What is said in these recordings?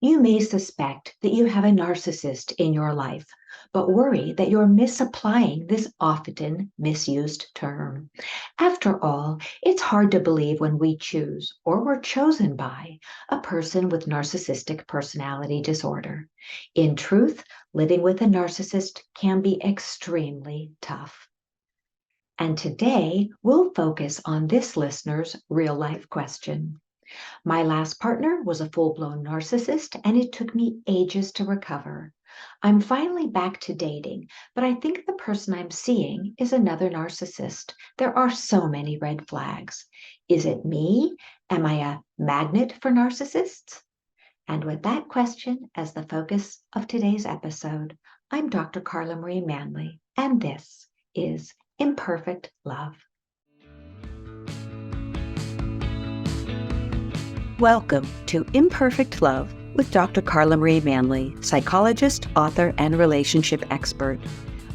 You may suspect that you have a narcissist in your life, but worry that you're misapplying this often misused term. After all, it's hard to believe when we choose or were chosen by a person with narcissistic personality disorder. In truth, living with a narcissist can be extremely tough. And today, we'll focus on this listener's real life question. My last partner was a full-blown narcissist, and it took me ages to recover. I'm finally back to dating, but I think the person I'm seeing is another narcissist. There are so many red flags. Is it me? Am I a magnet for narcissists? And with that question as the focus of today's episode, I'm Dr. Carla Marie Manley, and this is Imperfect Love. Welcome to Imperfect Love with Dr. Carla Marie Manley, psychologist, author, and relationship expert.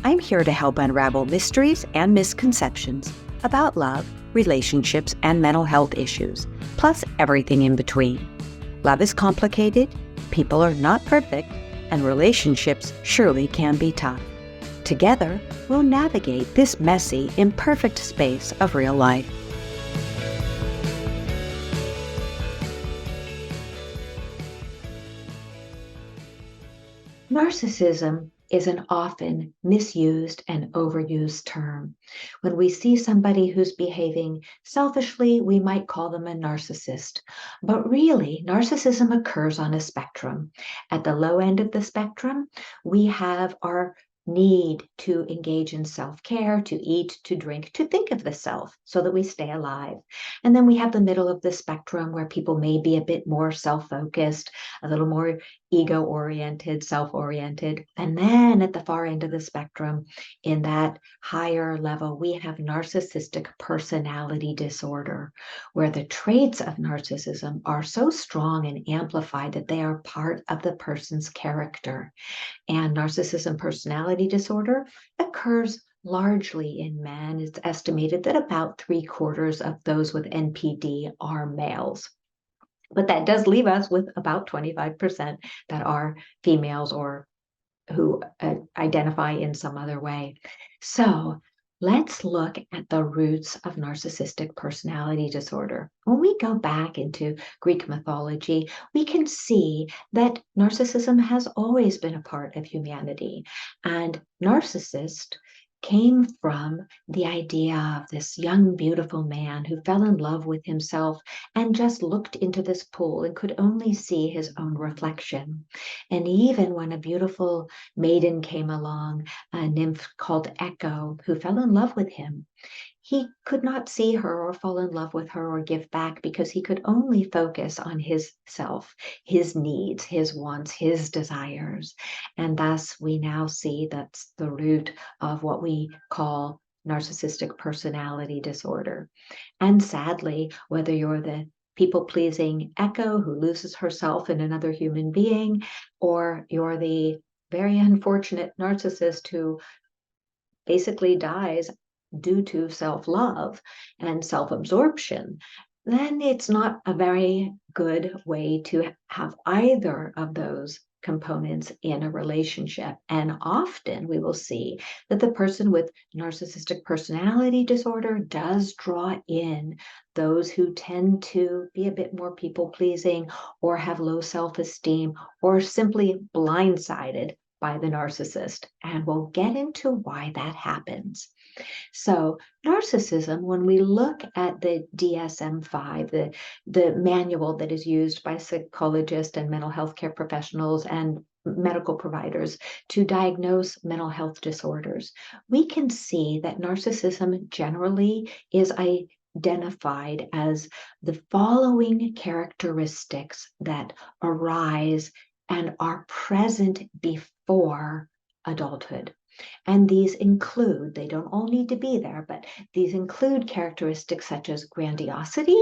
I'm here to help unravel mysteries and misconceptions about love, relationships, and mental health issues, plus everything in between. Love is complicated, people are not perfect, and relationships surely can be tough. Together, we'll navigate this messy, imperfect space of real life. Narcissism is an often misused and overused term. When we see somebody who's behaving selfishly, we might call them a narcissist. But really, narcissism occurs on a spectrum. At the low end of the spectrum, we have our need to engage in self-care, to eat, to drink, to think of the self so that we stay alive. And then we have the middle of the spectrum where people may be a bit more self-focused, a little more ego-oriented, self-oriented. And then at the far end of the spectrum, in that higher level, we have narcissistic personality disorder, where the traits of narcissism are so strong and amplified that they are part of the person's character. And narcissism personality disorder occurs largely in men. It's estimated that about 3/4 of those with NPD are males. But that does leave us with about 25% that are females or who identify in some other way. So let's look at the roots of narcissistic personality disorder. When we go back into Greek mythology, we can see that narcissism has always been a part of humanity. And narcissist came from the idea of this young, beautiful man who fell in love with himself and just looked into this pool and could only see his own reflection. And even when a beautiful maiden came along, a nymph called Echo, who fell in love with him, he could not see her or fall in love with her or give back because he could only focus on his self, his needs, his wants, his desires. And thus we now see that's the root of what we call narcissistic personality disorder. And sadly, whether you're the people-pleasing Echo who loses herself in another human being, or you're the very unfortunate narcissist who basically dies due to self-love and self-absorption, then it's not a very good way to have either of those components in a relationship. And often we will see that the person with narcissistic personality disorder does draw in those who tend to be a bit more people-pleasing or have low self-esteem or simply blindsided by the narcissist. And we'll get into why that happens. So narcissism, when we look at the DSM-5, the manual that is used by psychologists and mental health care professionals and medical providers to diagnose mental health disorders, we can see that narcissism generally is identified as the following characteristics that arise and are present before adulthood. And these include, they don't all need to be there, but these include characteristics such as grandiosity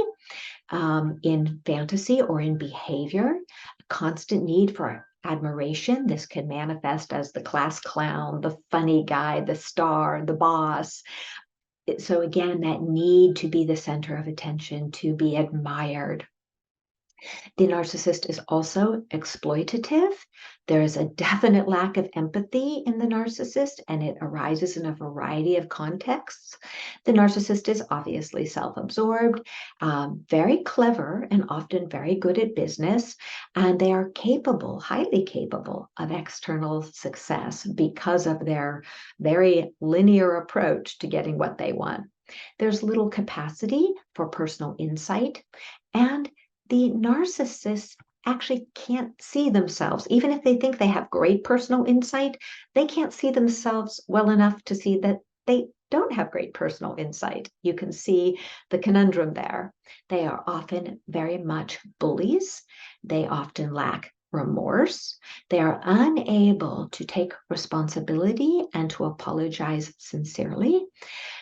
in fantasy or in behavior, a constant need for admiration. This can manifest as the class clown, the funny guy, the star, the boss. So again, that need to be the center of attention, to be admired. The narcissist is also exploitative. There is a definite lack of empathy in the narcissist, and it arises in a variety of contexts. The narcissist is obviously self-absorbed, very clever, and often very good at business, and they are capable, highly capable of external success because of their very linear approach to getting what they want. There's little capacity for personal insight, and the narcissists actually can't see themselves. Even if they think they have great personal insight, they can't see themselves well enough to see that they don't have great personal insight. You can see the conundrum there. They are often very much bullies. They often lack remorse. They are unable to take responsibility and to apologize sincerely.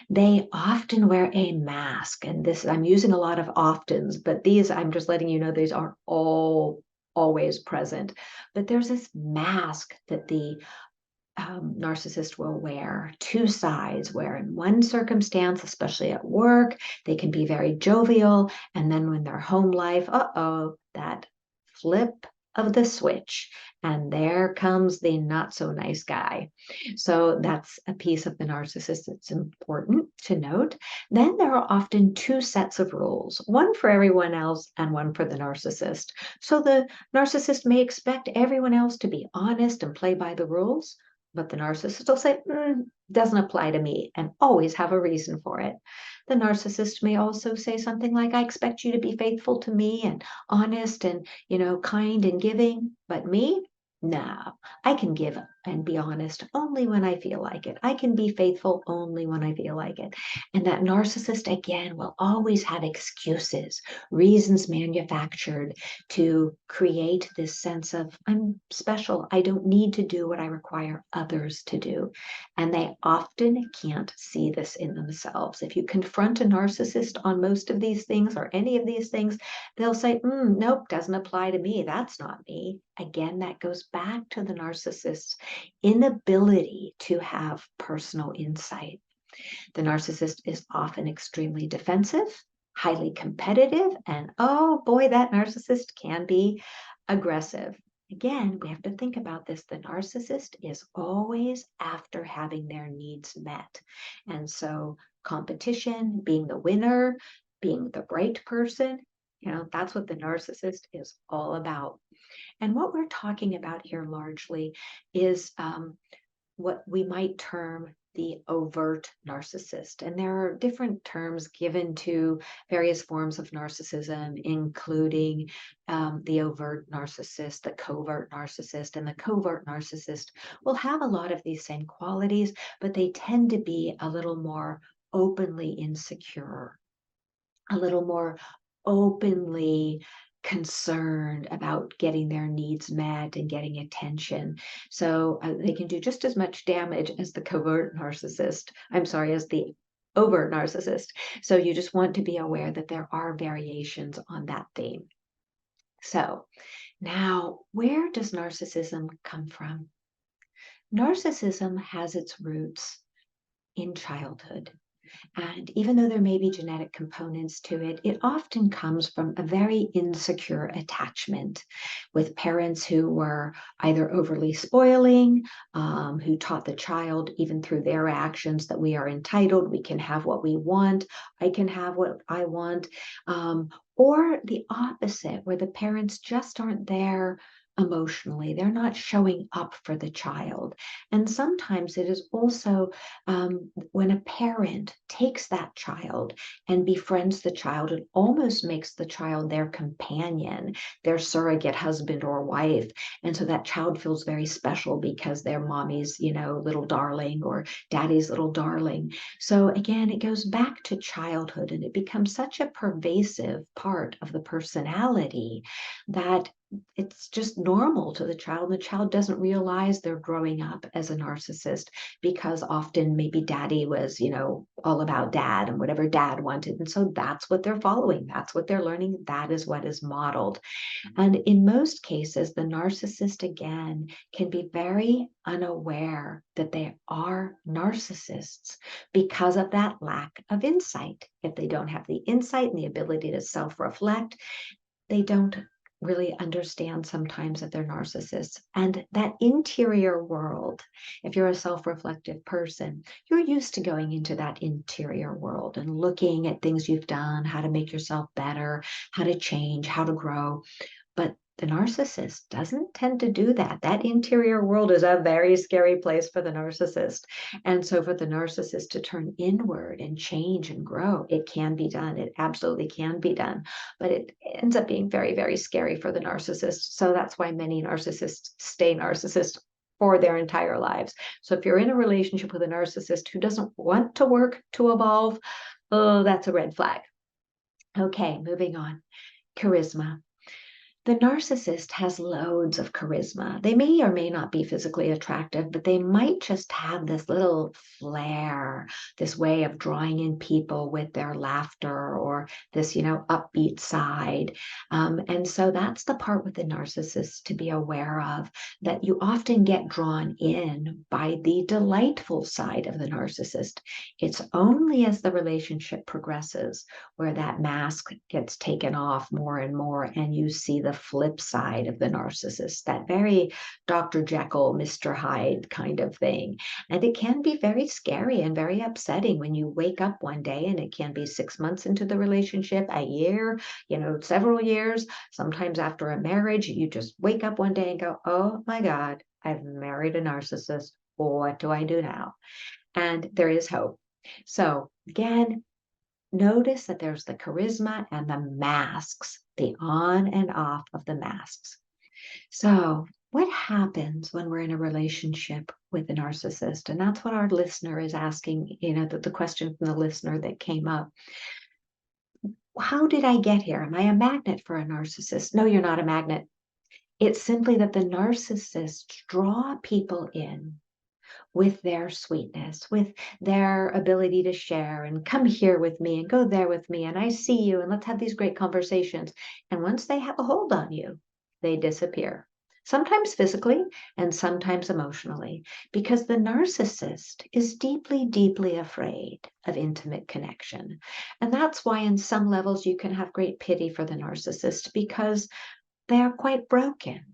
They often wear a mask, and this, I'm using a lot of oftens, but these, I'm just letting you know, these are all always present. But there's this mask that the narcissist will wear, two sides, where in one circumstance, especially at work, they can be very jovial, and then when they're home life, that flip of the switch, and there comes the not so nice guy. So that's a piece of the narcissist that's important to note. Then there are often two sets of rules, one for everyone else and one for the narcissist. So the narcissist may expect everyone else to be honest and play by the rules, but the narcissist will say, doesn't apply to me, and always have a reason for it. The narcissist may also say something like, I expect you to be faithful to me and honest and, kind and giving, but me? No, I can give and be honest only when I feel like it. I can be faithful only when I feel like it. And that narcissist, again, will always have excuses, reasons manufactured to create this sense of, I'm special. I don't need to do what I require others to do. And they often can't see this in themselves. If you confront a narcissist on most of these things or any of these things, they'll say, nope, doesn't apply to me. That's not me. Again, that goes back to the narcissist's inability to have personal insight. The narcissist is often extremely defensive, highly competitive, and oh boy, that narcissist can be aggressive. Again, we have to think about this. The narcissist is always after having their needs met. And so competition, being the winner, being the right person, that's what the narcissist is all about. And what we're talking about here largely is what we might term the overt narcissist. And there are different terms given to various forms of narcissism, including the overt narcissist, the covert narcissist, and the covert narcissist will have a lot of these same qualities, but they tend to be a little more openly insecure, a little more openly concerned about getting their needs met and getting attention. So they can do just as much damage as the covert narcissist. I'm sorry, as the overt narcissist. So you just want to be aware that there are variations on that theme. So now, where does narcissism come from? Narcissism has its roots in childhood. And even though there may be genetic components to it, it often comes from a very insecure attachment with parents who were either overly spoiling, who taught the child, even through their actions, that we are entitled, we can have what we want, I can have what I want, or the opposite, where the parents just aren't there emotionally. They're not showing up for the child. And sometimes it is also when a parent takes that child and befriends the child, it almost makes the child their companion, their surrogate husband or wife. And so that child feels very special because they're mommy's, little darling, or daddy's little darling. So again, it goes back to childhood, and it becomes such a pervasive part of the personality that it's just normal to the child. The child doesn't realize they're growing up as a narcissist because often maybe daddy was, all about dad and whatever dad wanted. And so that's what they're following. That's what they're learning. That is what is modeled. And in most cases, the narcissist, again, can be very unaware that they are narcissists because of that lack of insight. If they don't have the insight and the ability to self-reflect, they don't really understand sometimes that they're narcissists. And that interior world, if you're a self-reflective person, you're used to going into that interior world and looking at things you've done, how to make yourself better, how to change, how to grow. But the narcissist doesn't tend to do that. That interior world is a very scary place for the narcissist. And so for the narcissist to turn inward and change and grow, it can be done. It absolutely can be done. But it ends up being very, very scary for the narcissist. So that's why many narcissists stay narcissists for their entire lives. So if you're in a relationship with a narcissist who doesn't want to work to evolve, oh, that's a red flag. Okay, moving on. Charisma. The narcissist has loads of charisma. They may or may not be physically attractive, but they might just have this little flair, this way of drawing in people with their laughter or this, upbeat side. And so that's the part with the narcissist to be aware of, that you often get drawn in by the delightful side of the narcissist. It's only as the relationship progresses where that mask gets taken off more and more, and you see the flip side of the narcissist, that very Dr. Jekyll, Mr. Hyde kind of thing. And it can be very scary and very upsetting when you wake up one day, and it can be 6 months into the relationship, a year, several years. Sometimes after a marriage, you just wake up one day and go, oh my God, I've married a narcissist. What do I do now? And there is hope. So again, notice that there's the charisma and the masks, the on and off of the masks. So what happens when we're in a relationship with a narcissist? And that's what our listener is asking, the question from the listener that came up. How did I get here? Am I a magnet for a narcissist? No, you're not a magnet. It's simply that the narcissists draw people in with their sweetness, with their ability to share and come here with me and go there with me, and I see you and let's have these great conversations. And once they have a hold on you, they disappear. Sometimes physically and sometimes emotionally, because the narcissist is deeply, deeply afraid of intimate connection. And that's why in some levels you can have great pity for the narcissist, because they are quite broken.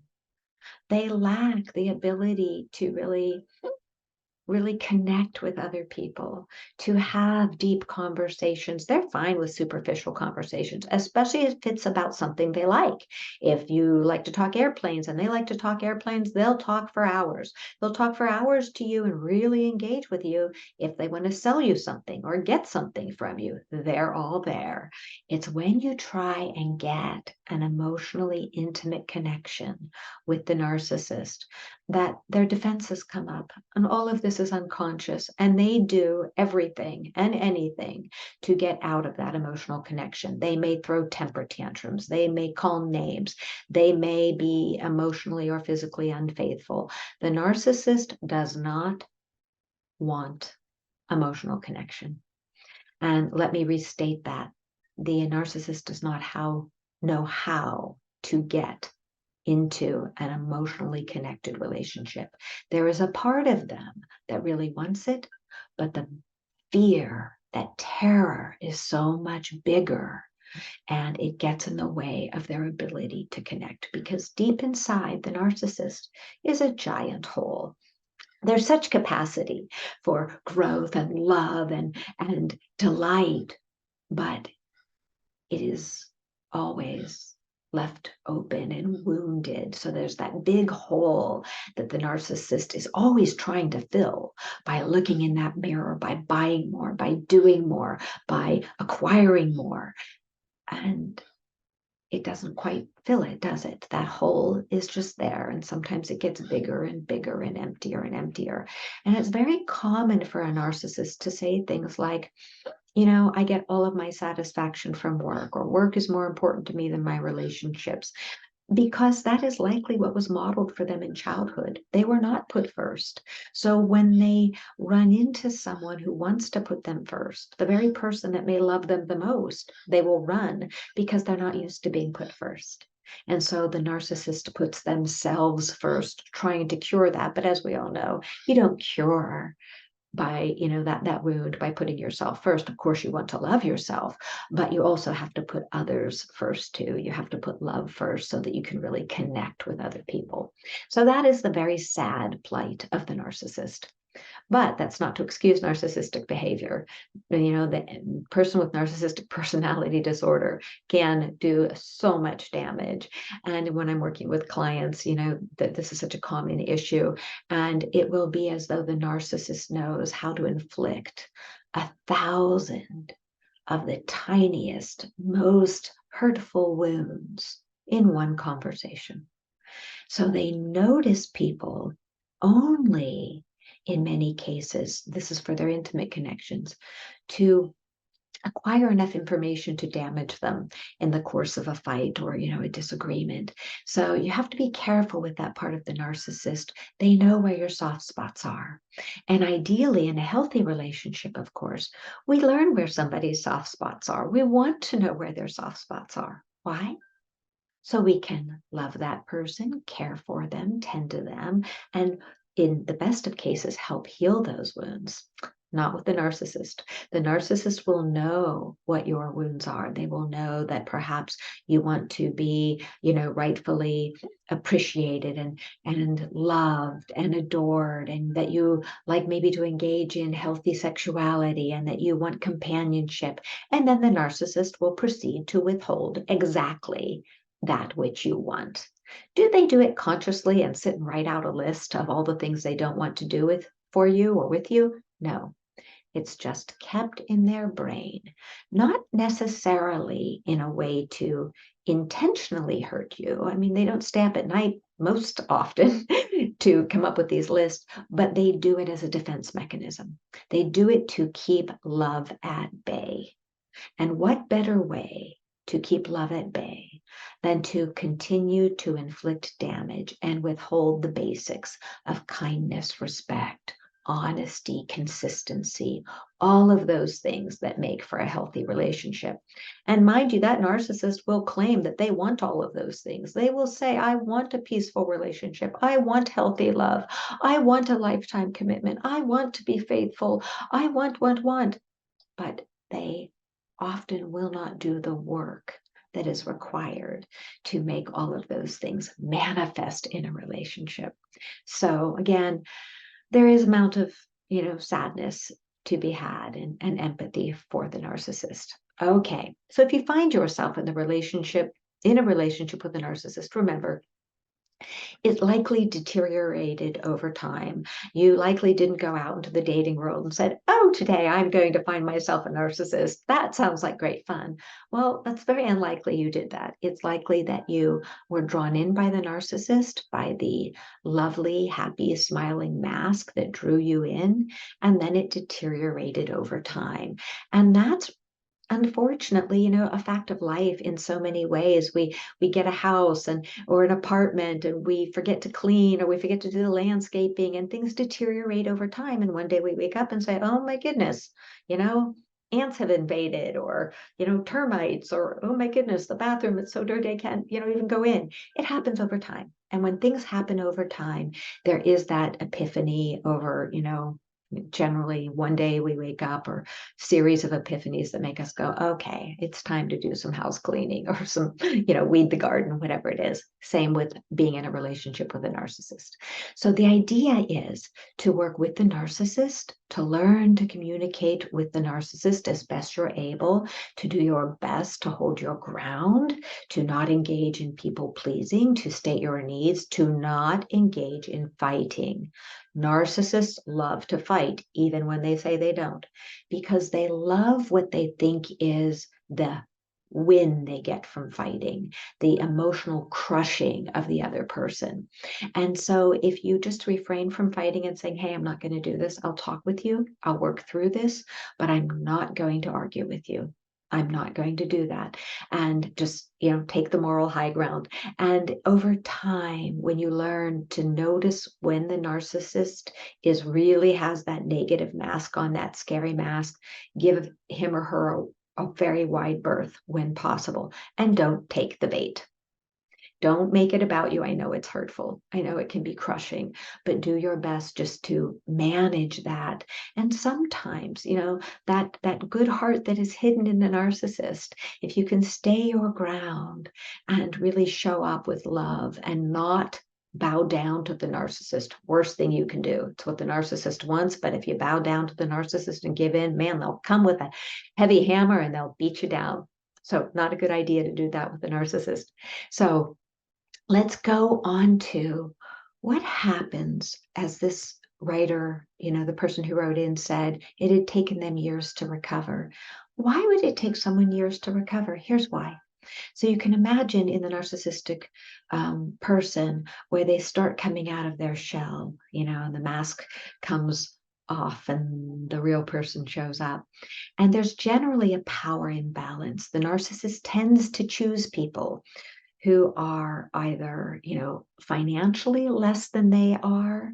They lack the ability to really connect with other people, to have deep conversations. They're fine with superficial conversations, especially if it's about something they like. If you like to talk airplanes and they like to talk airplanes, they'll talk for hours. They'll talk for hours to you and really engage with you. If they want to sell you something or get something from you, they're all there. It's when you try and get an emotionally intimate connection with the narcissist that their defenses come up, and all of this is unconscious, and they do everything and anything to get out of that emotional connection. They may throw temper tantrums, they may call names, they may be emotionally or physically unfaithful. The narcissist does not want emotional connection. And let me restate that. The narcissist does not know how to get into an emotionally connected relationship. There is a part of them that really wants it, but the fear, that terror is so much bigger, and it gets in the way of their ability to connect, because deep inside the narcissist is a giant hole. There's such capacity for growth and love and delight, but it is always left open and wounded. So there's that big hole that the narcissist is always trying to fill by looking in that mirror, by buying more, by doing more, by acquiring more. And it doesn't quite fill it, does it? That hole is just there. And sometimes it gets bigger and bigger and emptier and emptier. And it's very common for a narcissist to say things like, I get all of my satisfaction from work, or work is more important to me than my relationships, because that is likely what was modeled for them in childhood. They were not put first. So when they run into someone who wants to put them first, the very person that may love them the most, they will run because they're not used to being put first. And so the narcissist puts themselves first, trying to cure that. But as we all know, you don't cure by, that wound by putting yourself first. Of course, you want to love yourself, but you also have to put others first too. You have to put love first so that you can really connect with other people. So that is the very sad plight of the narcissist. But that's not to excuse narcissistic behavior. The person with narcissistic personality disorder can do so much damage. And when I'm working with clients, that this is such a common issue. And it will be as though the narcissist knows how to inflict 1,000 of the tiniest, most hurtful wounds in one conversation. So they notice people only, in many cases, this is for their intimate connections, to acquire enough information to damage them in the course of a fight or, a disagreement. So you have to be careful with that part of the narcissist. They know where your soft spots are. And ideally, in a healthy relationship, of course, we learn where somebody's soft spots are. We want to know where their soft spots are. Why? So we can love that person, care for them, tend to them, and in the best of cases, help heal those wounds. Not with the narcissist. The narcissist will know what your wounds are. They will know that perhaps you want to be, rightfully appreciated and loved and adored, and that you like maybe to engage in healthy sexuality and that you want companionship. And then the narcissist will proceed to withhold exactly that which you want. Do they do it consciously and sit and write out a list of all the things they don't want to do for you or with you? No. It's just kept in their brain, not necessarily in a way to intentionally hurt you. I mean, they don't stay up at night most often to come up with these lists, but they do it as a defense mechanism. They do it to keep love at bay. And what better way to keep love at bay than to continue to inflict damage and withhold the basics of kindness, respect, honesty, consistency, all of those things that make for a healthy relationship. And mind you, that narcissist will claim that they want all of those things. They will say, I want a peaceful relationship. I want healthy love. I want a lifetime commitment. I want to be faithful. I want. But they often will not do the work that is required to make all of those things manifest in a relationship. So again, there is amount of, sadness to be had and empathy for the narcissist. Okay, so if you find yourself in a relationship with a narcissist, remember, it likely deteriorated over time. You likely didn't go out into the dating world and said, oh, today I'm going to find myself a narcissist. That sounds like great fun. Well, that's very unlikely you did that. It's likely that you were drawn in by the narcissist, by the lovely, happy, smiling mask that drew you in, and then it deteriorated over time. And that's unfortunately, a fact of life in so many ways. We get a house or an apartment and we forget to clean or we forget to do the landscaping and things deteriorate over time. And one day we wake up and say, oh my goodness, ants have invaded or, termites or, oh my goodness, the bathroom is so dirty I can't, even go in. It happens over time. And when things happen over time, there is that epiphany over, generally one day we wake up or series of epiphanies that make us go, okay, it's time to do some house cleaning or some, weed the garden, whatever it is. Same with being in a relationship with a narcissist. So the idea is to work with the narcissist, to learn to communicate with the narcissist as best you're able, to do your best to hold your ground, to not engage in people pleasing, to state your needs, to not engage in fighting. Narcissists love to fight, even when they say they don't, because they love what they think is the win they get from fighting, the emotional crushing of the other person. And so if you just refrain from fighting and saying, hey, I'm not going to do this, I'll talk with you, I'll work through this, but I'm not going to argue with you. I'm not going to do that. And just, take the moral high ground. And over time, when you learn to notice when the narcissist really has that negative mask on, that scary mask, give him or her a very wide berth when possible, and don't take the bait. Don't make it about you. I know it's hurtful. I know it can be crushing, but do your best just to manage that. And sometimes, that good heart that is hidden in the narcissist, if you can stay your ground and really show up with love and not bow down to the narcissist, worst thing you can do. It's what the narcissist wants, but if you bow down to the narcissist and give in, man, they'll come with a heavy hammer and they'll beat you down. So not a good idea to do that with the narcissist. So let's go on to what happens, as this writer, the person who wrote in said, it had taken them years to recover. Why would it take someone years to recover? Here's why. So you can imagine in the narcissistic person where they start coming out of their shell, and the mask comes off and the real person shows up. And there's generally a power imbalance. The narcissist tends to choose people who are either, financially less than they are.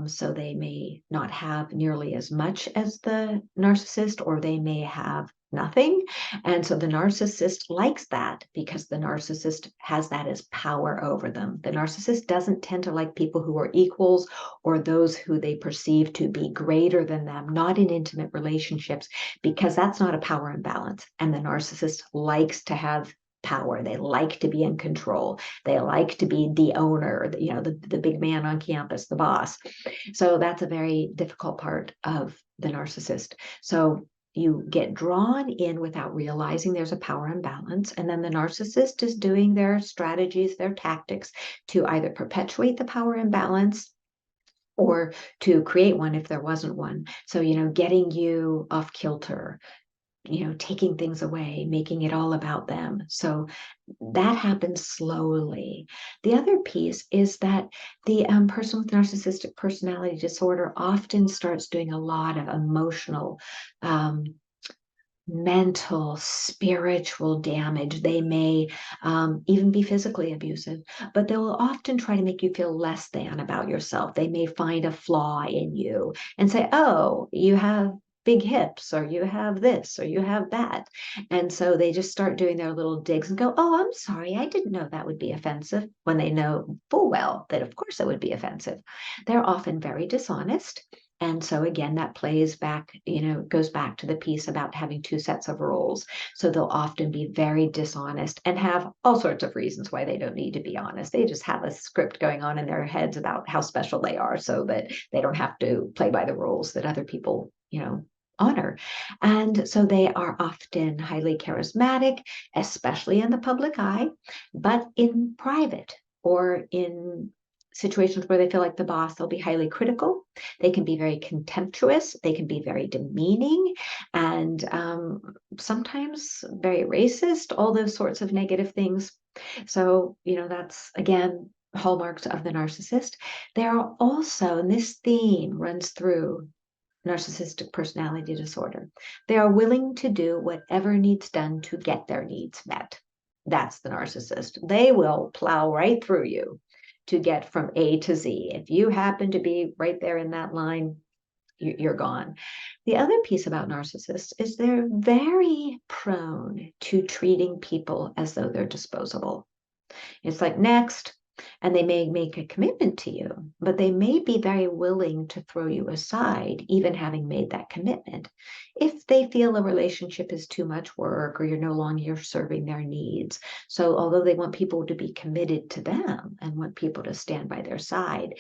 So they may not have nearly as much as the narcissist, or they may have nothing. And so the narcissist likes that because the narcissist has that as power over them. The narcissist doesn't tend to like people who are equals or those who they perceive to be greater than them, not in intimate relationships, because that's not a power imbalance. And the narcissist likes to have power. They like to be in control. They like to be the owner, the big man on campus, the boss. So that's a very difficult part of the narcissist. So you get drawn in without realizing there's a power imbalance. And then the narcissist is doing their strategies, their tactics to either perpetuate the power imbalance or to create one if there wasn't one. So, getting you off kilter, taking things away, making it all about them. So that happens slowly. The other piece is that the person with narcissistic personality disorder often starts doing a lot of emotional, mental, spiritual damage. They may even be physically abusive, but they will often try to make you feel less than about yourself. They may find a flaw in you and say, oh, you have big hips, or you have this, or you have that. And so they just start doing their little digs and go, oh, I'm sorry, I didn't know that would be offensive, when they know full well that of course it would be offensive. They're often very dishonest. And so again, that plays back, goes back to the piece about having two sets of roles. So they'll often be very dishonest and have all sorts of reasons why they don't need to be honest. They just have a script going on in their heads about how special they are so that they don't have to play by the rules that other people, honor. And so they are often highly charismatic, especially in the public eye, but in private or in situations where they feel like the boss, they'll be highly critical. They can be very contemptuous. They can be very demeaning and sometimes very racist, all those sorts of negative things. So, that's again, hallmarks of the narcissist. There are also, and this theme runs through narcissistic personality disorder, they are willing to do whatever needs done to get their needs met. That's the narcissist. They will plow right through you to get from A to Z. If you happen to be right there in that line, you're gone. The other piece about narcissists is they're very prone to treating people as though they're disposable. It's like, next. And they may make a commitment to you, but they may be very willing to throw you aside, even having made that commitment, if they feel a relationship is too much work or you're no longer serving their needs. So although they want people to be committed to them and want people to stand by their side,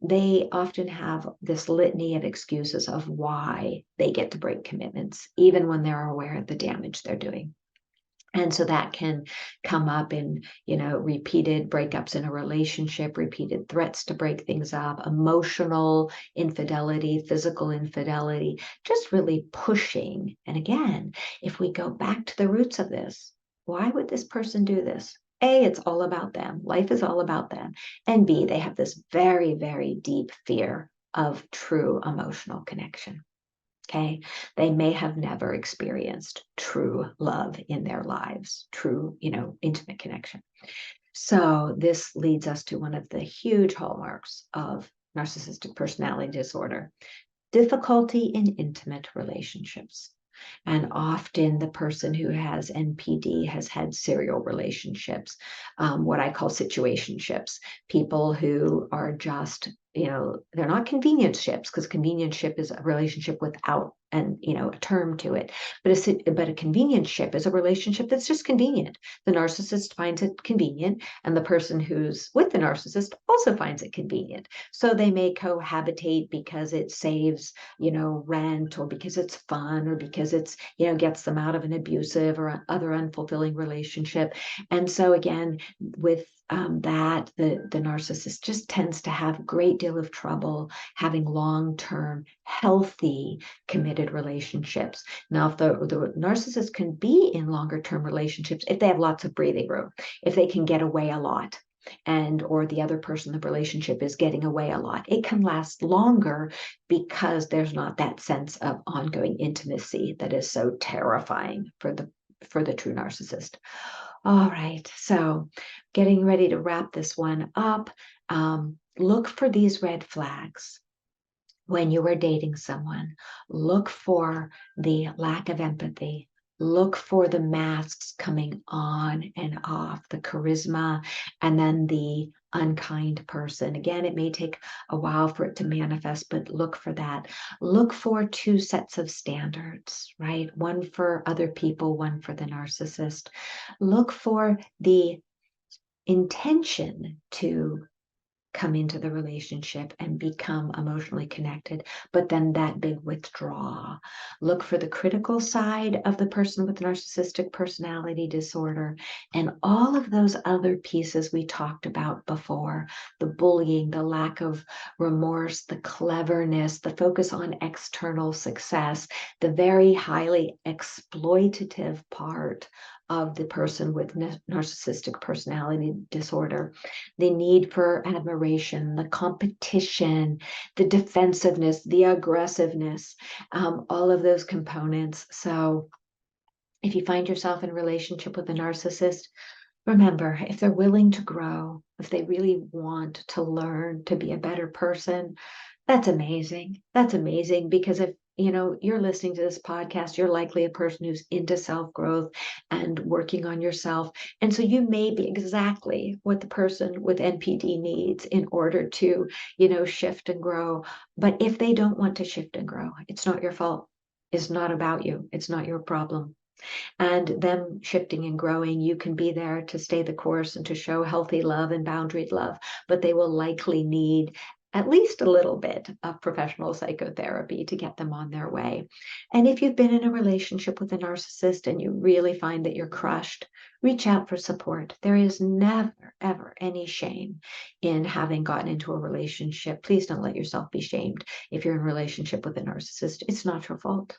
they often have this litany of excuses of why they get to break commitments, even when they're aware of the damage they're doing. And so that can come up in, repeated breakups in a relationship, repeated threats to break things up, emotional infidelity, physical infidelity, just really pushing. And again, if we go back to the roots of this, why would this person do this? A, it's all about them. Life is all about them. And B, they have this very, very deep fear of true emotional connection. Okay, they may have never experienced true love in their lives, true, intimate connection. So this leads us to one of the huge hallmarks of narcissistic personality disorder: difficulty in intimate relationships. And often the person who has NPD has had serial relationships, what I call situationships, people who are just, they're not convenience ships, because convenience ship is a relationship without a term to it. But a convenience ship is a relationship that's just convenient. The narcissist finds it convenient, and the person who's with the narcissist also finds it convenient. So they may cohabitate because it saves, rent, or because it's fun, or because it's, gets them out of an abusive or other unfulfilling relationship. And so again, with the narcissist just tends to have a great deal of trouble having long-term, healthy, committed relationships. Now, if the narcissist can be in longer-term relationships if they have lots of breathing room, if they can get away a lot, or the other person in the relationship is getting away a lot, it can last longer because there's not that sense of ongoing intimacy that is so terrifying for the true narcissist. All right, so getting ready to wrap this one up. Look for these red flags when you are dating someone. Look for the lack of empathy. Look for the masks coming on and off, the charisma, and then the unkind person. Again, it may take a while for it to manifest, but look for that. Look for two sets of standards, right? One for other people, one for the narcissist. Look for the intention to come into the relationship and become emotionally connected, but then that big withdrawal. Look for the critical side of the person with narcissistic personality disorder, and all of those other pieces we talked about before: the bullying, the lack of remorse, the cleverness, the focus on external success, the very highly exploitative part of the person with narcissistic personality disorder, the need for admiration, the competition, the defensiveness, the aggressiveness, all of those components. So if you find yourself in a relationship with a narcissist, remember, if they're willing to grow, if they really want to learn to be a better person, that's amazing. That's amazing, because if you're listening to this podcast, you're likely a person who's into self-growth and working on yourself. And so you may be exactly what the person with NPD needs in order to, shift and grow. But if they don't want to shift and grow, it's not your fault. It's not about you. It's not your problem. And them shifting and growing, you can be there to stay the course and to show healthy love and boundaried love, but they will likely need at least a little bit of professional psychotherapy to get them on their way. And if you've been in a relationship with a narcissist and you really find that you're crushed, reach out for support. There is never, ever any shame in having gotten into a relationship. Please don't let yourself be shamed if you're in a relationship with a narcissist. It's not your fault.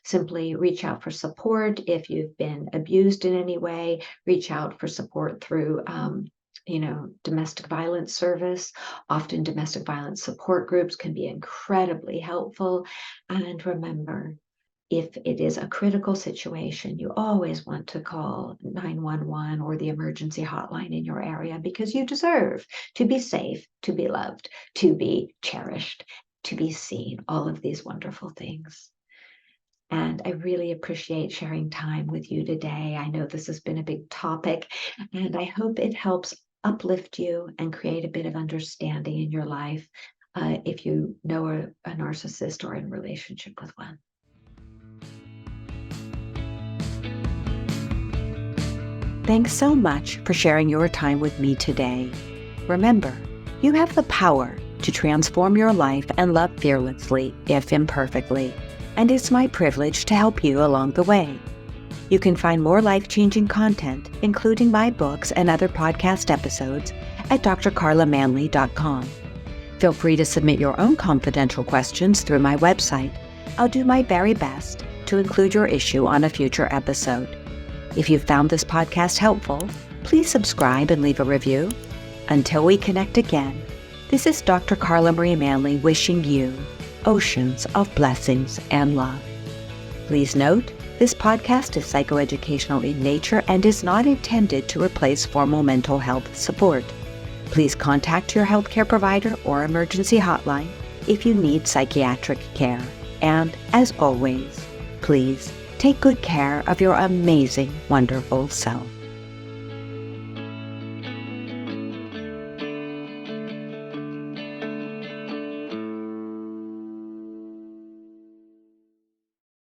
Simply reach out for support. If you've been abused in any way, reach out for support through domestic violence service. Often domestic violence support groups can be incredibly helpful. And remember, if it is a critical situation, you always want to call 911 or the emergency hotline in your area, because you deserve to be safe, to be loved, to be cherished, to be seen, all of these wonderful things. And I really appreciate sharing time with you today. I know this has been a big topic, and I hope it helps uplift you and create a bit of understanding in your life if you know a narcissist or in relationship with one. Thanks so much for sharing your time with me today. Remember, you have the power to transform your life and love fearlessly, if imperfectly, and it's my privilege to help you along the way. You can find more life-changing content, including my books and other podcast episodes, at drcarlamanley.com. Feel free to submit your own confidential questions through my website. I'll do my very best to include your issue on a future episode. If you found this podcast helpful, please subscribe and leave a review. Until we connect again, this is Dr. Carla Marie Manley wishing you oceans of blessings and love. Please note, this podcast is psychoeducational in nature and is not intended to replace formal mental health support. Please contact your healthcare provider or emergency hotline if you need psychiatric care. And as always, please take good care of your amazing, wonderful self.